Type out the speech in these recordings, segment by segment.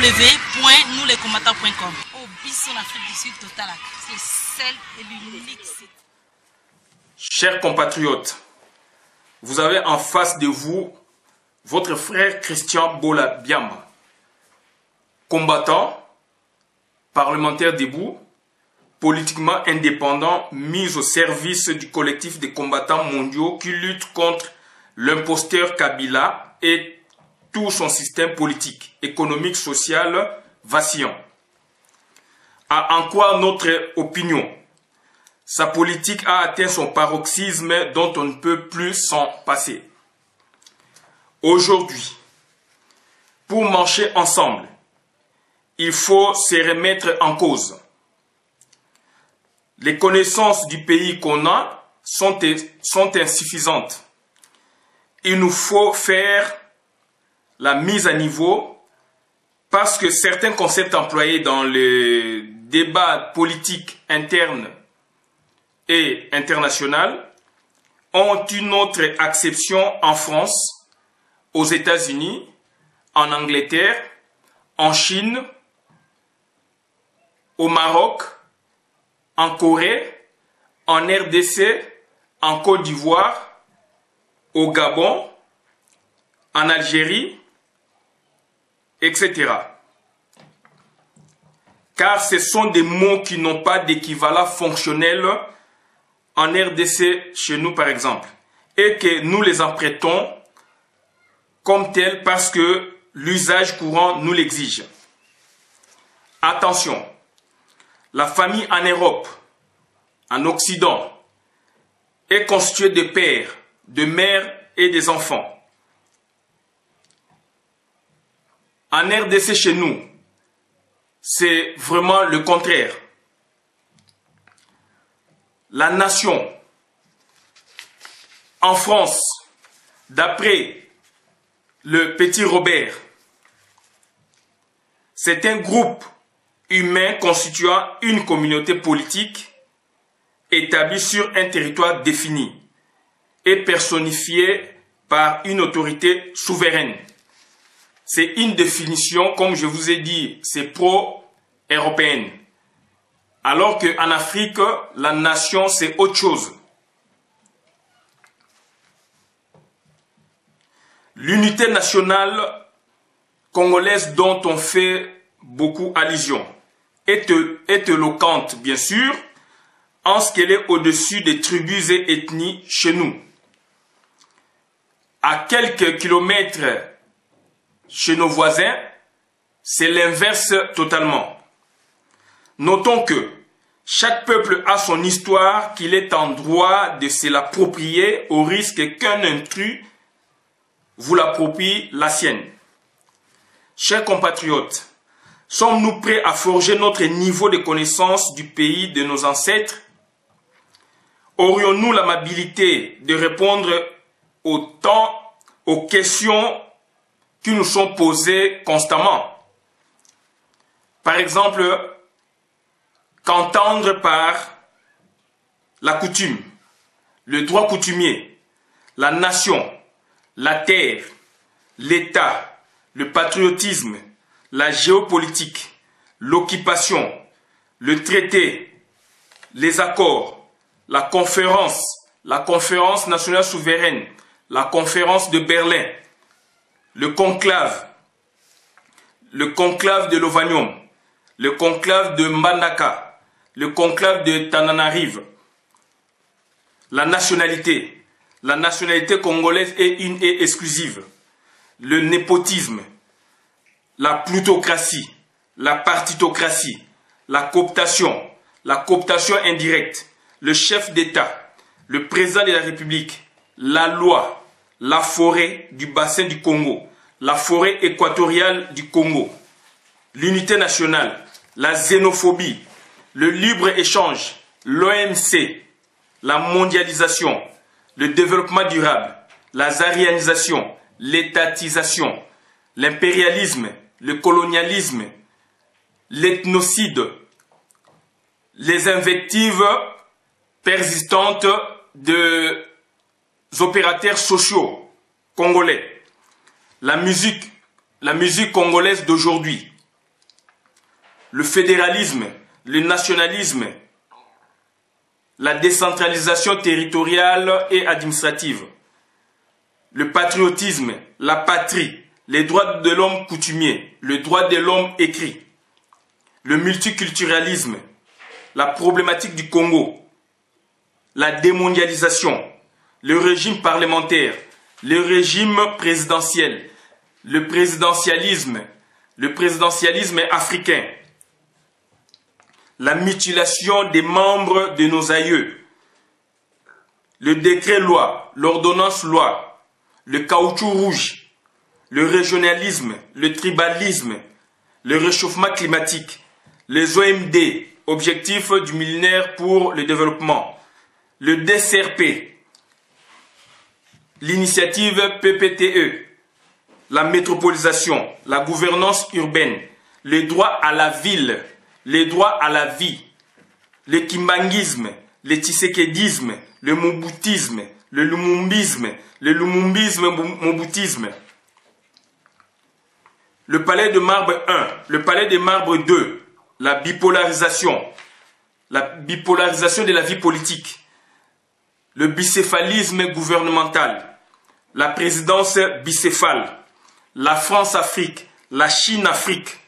www.nouslescombattants.com. Au bis en Afrique du Sud total, c'est celle et l'unique site. Chers compatriotes, vous avez en face de vous votre frère Christian Bola Biama, combattant, parlementaire debout, politiquement indépendant, mis au service du collectif des combattants mondiaux qui luttent contre l'imposteur Kabila et tout son système politique, économique, social vacillant. À en croire notre opinion, sa politique a atteint son paroxysme dont on ne peut plus s'en passer. Aujourd'hui, pour marcher ensemble, il faut se remettre en cause. Les connaissances du pays qu'on a sont insuffisantes. Il nous faut faire la mise à niveau parce que certains concepts employés dans le débat politique interne et international ont une autre acception en France, aux États-Unis, en Angleterre, en Chine, au Maroc, en Corée, en RDC, en Côte d'Ivoire, au Gabon, en Algérie, etc. Car ce sont des mots qui n'ont pas d'équivalent fonctionnel en RDC chez nous par exemple, et que nous les empruntons comme tels parce que l'usage courant nous l'exige. Attention, la famille en Europe, en Occident, est constituée de pères, de mères et des enfants. En RDC chez nous, c'est vraiment le contraire. La nation, en France, d'après le petit Robert, c'est un groupe humain constituant une communauté politique établie sur un territoire défini et personnifié par une autorité souveraine. C'est une définition, comme je vous ai dit, c'est pro-européenne. Alors qu'en Afrique, la nation, c'est autre chose. L'unité nationale congolaise dont on fait beaucoup allusion est éloquente, bien sûr, en ce qu'elle est au-dessus des tribus et ethnies chez nous. À quelques kilomètres chez nos voisins, c'est l'inverse totalement. Notons que chaque peuple a son histoire qu'il est en droit de se l'approprier au risque qu'un intrus vous l'approprie la sienne. Chers compatriotes, sommes-nous prêts à forger notre niveau de connaissance du pays de nos ancêtres? Aurions-nous l'amabilité de répondre aux questions qui nous sont posées constamment? Par exemple, qu'entendre par la coutume, le droit coutumier, la nation, la terre, l'État, le patriotisme, la géopolitique, l'occupation, le traité, les accords, la conférence nationale souveraine, la conférence de Berlin, le conclave de Lovanium, le conclave de Mbandaka, le conclave de Tananarive, la nationalité congolaise est une et exclusive, le népotisme, la plutocratie, la partitocratie, la cooptation indirecte, le chef d'État, le président de la République, la loi, la forêt du bassin du Congo, la forêt équatoriale du Congo, l'unité nationale, la xénophobie, le libre-échange, l'OMC, la mondialisation, le développement durable, la zarianisation, l'étatisation, l'impérialisme, le colonialisme, l'ethnocide, les invectives persistantes des opérateurs sociaux congolais, la musique congolaise d'aujourd'hui, le fédéralisme, le nationalisme, la décentralisation territoriale et administrative, le patriotisme, la patrie, les droits de l'homme coutumier, le droit de l'homme écrit, le multiculturalisme, la problématique du Congo, la démondialisation, le régime parlementaire, le régime présidentiel, le présidentialisme africain, la mutilation des membres de nos aïeux, le décret-loi, l'ordonnance-loi, le caoutchouc rouge, le régionalisme, le tribalisme, le réchauffement climatique, les OMD, Objectifs du millénaire pour le développement, le DCRP, l'initiative PPTE, la métropolisation, la gouvernance urbaine, le droit à la ville, les droits à la vie, le kimbanguisme, le tshisekédisme, le moboutisme, le lumumbisme-moboutisme, le palais de marbre 1, le palais de marbre 2, la bipolarisation de la vie politique, le bicéphalisme gouvernemental, la présidence bicéphale, la France-Afrique, la Chine-Afrique.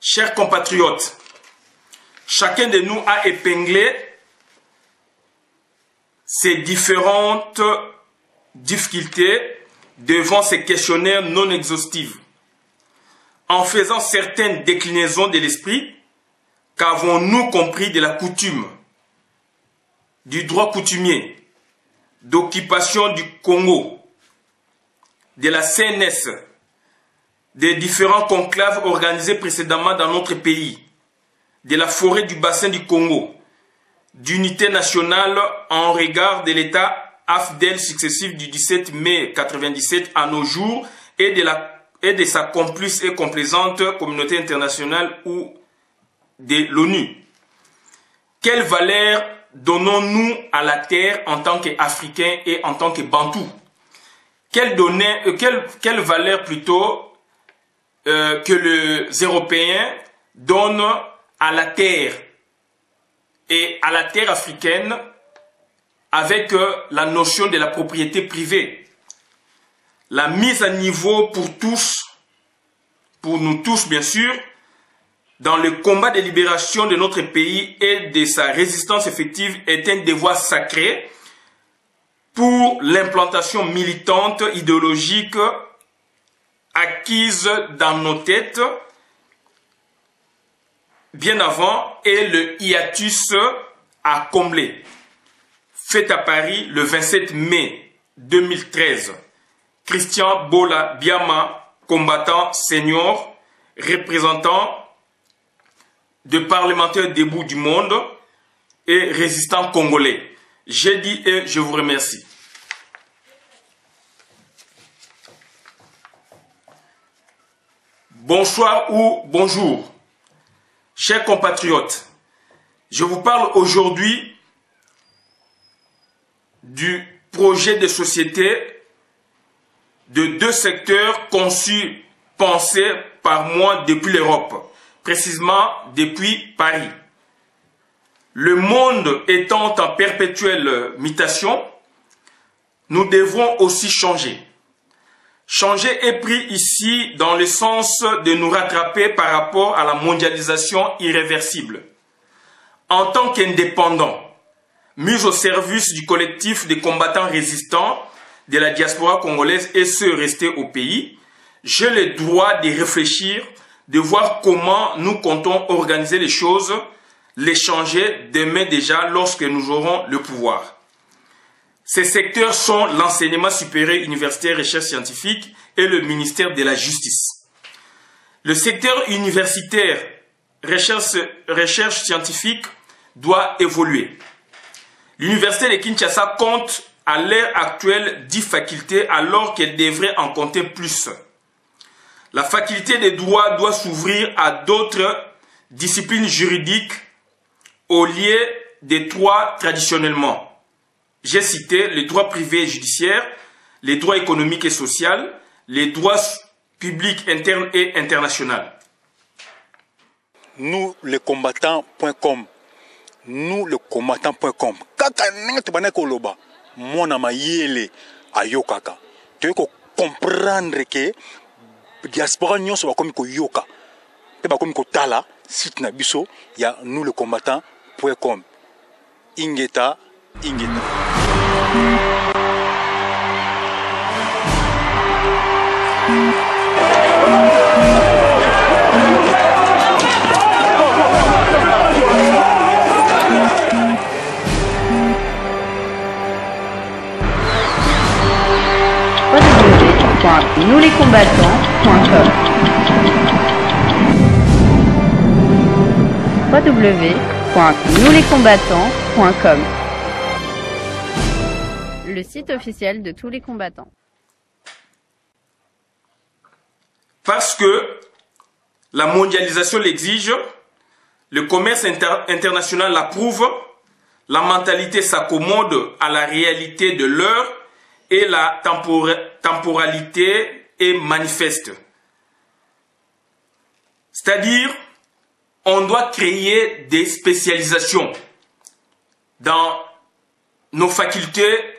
Chers compatriotes, chacun de nous a épinglé ces différentes difficultés devant ces questionnaires non exhaustifs. En faisant certaines déclinaisons de l'esprit, qu'avons-nous compris de la coutume, du droit coutumier, d'occupation du Congo, de la CNS, des différents conclaves organisés précédemment dans notre pays, de la forêt du bassin du Congo, d'unité nationale en regard de l'État AFDEL successif du 17 mai 1997 à nos jours et de sa complice et complaisante communauté internationale ou de l'ONU. Quelle valeur donnons-nous à la terre en tant qu'Africains et en tant que Bantous? Quelle valeur plutôt que les Européens donnent à la terre et à la terre africaine avec la notion de la propriété privée? La mise à niveau pour tous, pour nous tous bien sûr, dans le combat de libération de notre pays et de sa résistance effective est un devoir sacré pour l'implantation militante idéologique acquise dans nos têtes bien avant et le hiatus à combler. Fait à Paris le 27 mai 2013. Christian Bola Biama, combattant senior, représentant de parlementaires debout du monde et résistant congolais. J'ai dit et je vous remercie. Bonsoir ou bonjour, chers compatriotes. Je vous parle aujourd'hui du projet de société de deux secteurs conçus, pensés par moi depuis l'Europe, précisément depuis Paris. Le monde étant en perpétuelle mutation, nous devrons aussi changer. Changer est pris ici dans le sens de nous rattraper par rapport à la mondialisation irréversible. En tant qu'indépendants, mis au service du collectif des combattants résistants de la diaspora congolaise et ceux restés au pays, j'ai le droit de réfléchir, de voir comment nous comptons organiser les choses, les changer demain déjà lorsque nous aurons le pouvoir. Ces secteurs sont l'enseignement supérieur universitaire, recherche scientifique et le ministère de la Justice. Le secteur universitaire, recherche scientifique doit évoluer. L'université de Kinshasa compte à l'heure actuelle 10 facultés alors qu'elle devrait en compter plus. La faculté de droit doit s'ouvrir à d'autres disciplines juridiques au lieu des 3 traditionnellement. J'ai cité les droits privés et judiciaires, les droits économiques et sociaux, les droits publics internes et internationaux. nous les combattants.com. Nous les combattants.com. Kaka nenga tebana koloba. Mona mayele ayokaka. Tu veux comprendre que diaspora nyonso ba komi ko yoka. Pe ba komi ko tala site na biso ya nous les combattants.com. Ingeta. www.nouslescombattants.com www.nouslescombattants.com Le site officiel de tous les combattants. Parce que la mondialisation l'exige, le commerce international l'approuve, la mentalité s'accommode à la réalité de l'heure et la temporalité est manifeste. C'est-à-dire, on doit créer des spécialisations dans nos facultés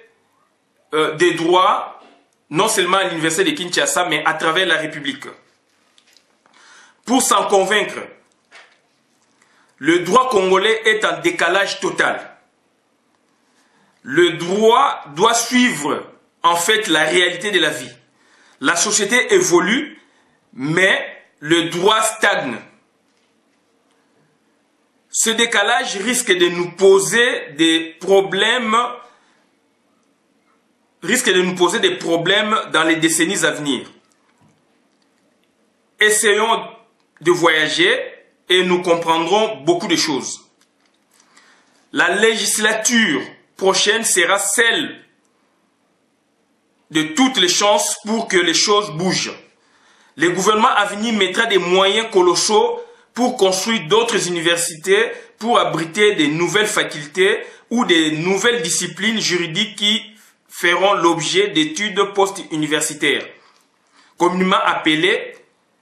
des droits, non seulement à l'université de Kinshasa, mais à travers la République. Pour s'en convaincre, le droit congolais est en décalage total. Le droit doit suivre en fait la réalité de la vie. La société évolue, mais le droit stagne. Ce décalage risque de nous poser des problèmes, dans les décennies à venir. Essayons de voyager et nous comprendrons beaucoup de choses. La législature prochaine sera celle de toutes les chances pour que les choses bougent. Le gouvernement à venir mettra des moyens colossaux pour construire d'autres universités, pour abriter des nouvelles facultés ou des nouvelles disciplines juridiques qui feront l'objet d'études post-universitaires, communément appelées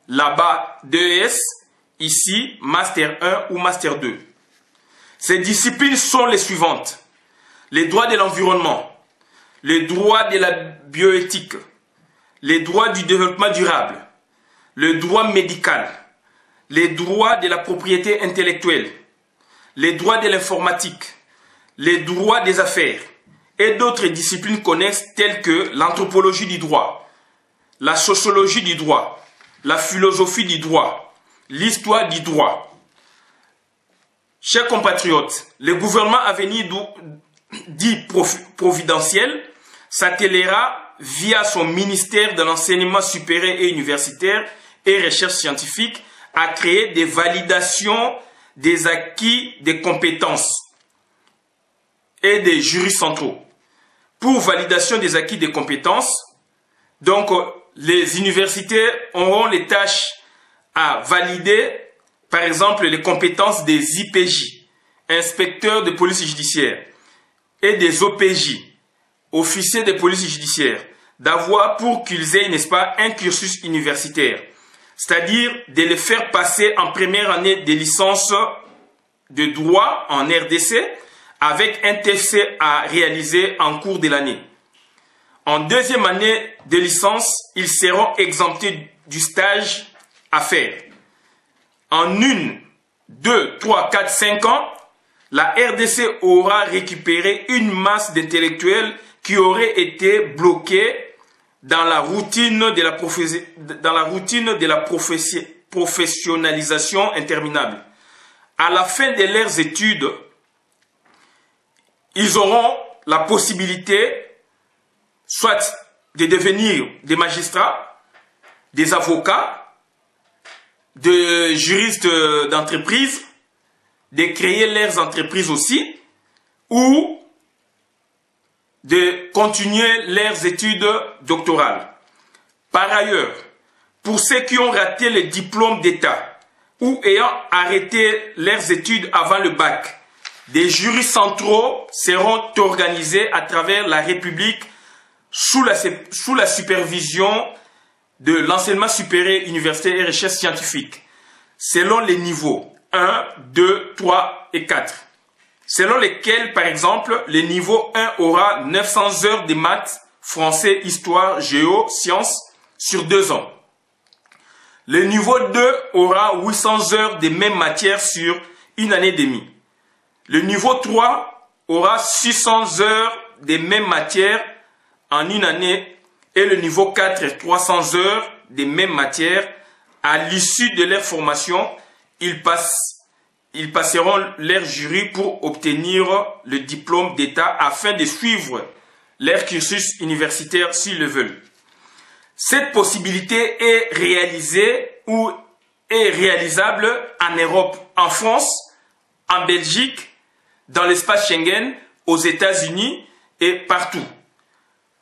là-bas DES, ici Master 1 ou Master 2. Ces disciplines sont les suivantes: les droits de l'environnement, les droits de la bioéthique, les droits du développement durable, le droit médical, les droits de la propriété intellectuelle, les droits de l'informatique, les droits des affaires et d'autres disciplines connexes telles que l'anthropologie du droit, la sociologie du droit, la philosophie du droit, l'histoire du droit. Chers compatriotes, le gouvernement à venir dit providentiel s'attellera via son ministère de l'enseignement supérieur et universitaire et recherche scientifique à créer des validations des acquis des compétences et des jurys centraux. Pour validation des acquis des compétences, donc les universités auront les tâches à valider, par exemple, les compétences des IPJ, inspecteurs de police judiciaire, et des OPJ, officiers de police judiciaire, d'avoir pour qu'ils aient, n'est-ce pas, un cursus universitaire, c'est-à-dire de les faire passer en première année de licence de droit en RDC avec un TFC à réaliser en cours de l'année. En deuxième année de licence, ils seront exemptés du stage à faire. En 1, 2, 3, 4, 5 ans, la RDC aura récupéré une masse d'intellectuels qui auraient été bloqués dans la routine de la professionnalisation interminable. À la fin de leurs études, ils auront la possibilité soit de devenir des magistrats, des avocats, des juristes d'entreprise, de créer leurs entreprises aussi, ou de continuer leurs études doctorales. Par ailleurs, pour ceux qui ont raté le diplôme d'État ou ayant arrêté leurs études avant le bac, des jurys centraux seront organisés à travers la République sous la supervision de l'enseignement supérieur universitaire et recherche scientifique, selon les niveaux 1, 2, 3 et 4. Selon lesquels, par exemple, le niveau 1 aura 900 heures de maths, français, histoire, géo, sciences sur 2 ans. Le niveau 2 aura 800 heures de même matière sur 1 année et demie. Le niveau 3 aura 600 heures de même matière en 1 année et le niveau 4 300 heures de même matière. À l'issue de leur formation, ils passeront leur jury pour obtenir le diplôme d'État afin de suivre leur cursus universitaire s'ils le veulent. Cette possibilité est réalisée ou est réalisable en Europe, en France, en Belgique, dans l'espace Schengen, aux États-Unis et partout.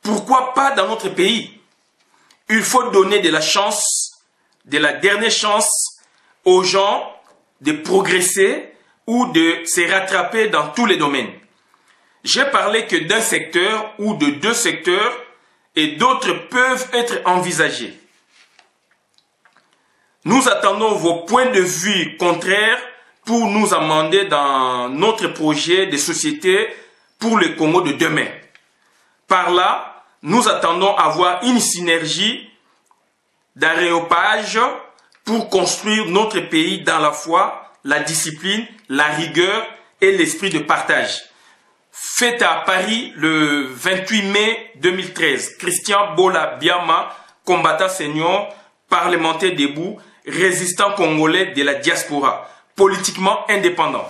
Pourquoi pas dans notre pays? Il faut donner de la chance, de la dernière chance aux gens de progresser ou de se rattraper dans tous les domaines. J'ai parlé que d'un secteur ou de 2 secteurs et d'autres peuvent être envisagés. Nous attendons vos points de vue contraires pour nous amender dans notre projet de société pour le Congo de demain. Par là, nous attendons avoir une synergie d'aréopage pour construire notre pays dans la foi, la discipline, la rigueur et l'esprit de partage. Fête à Paris le 28 mai 2013. Christian Bola Biama, combattant senior, parlementaire debout, résistant congolais de la diaspora, politiquement indépendant.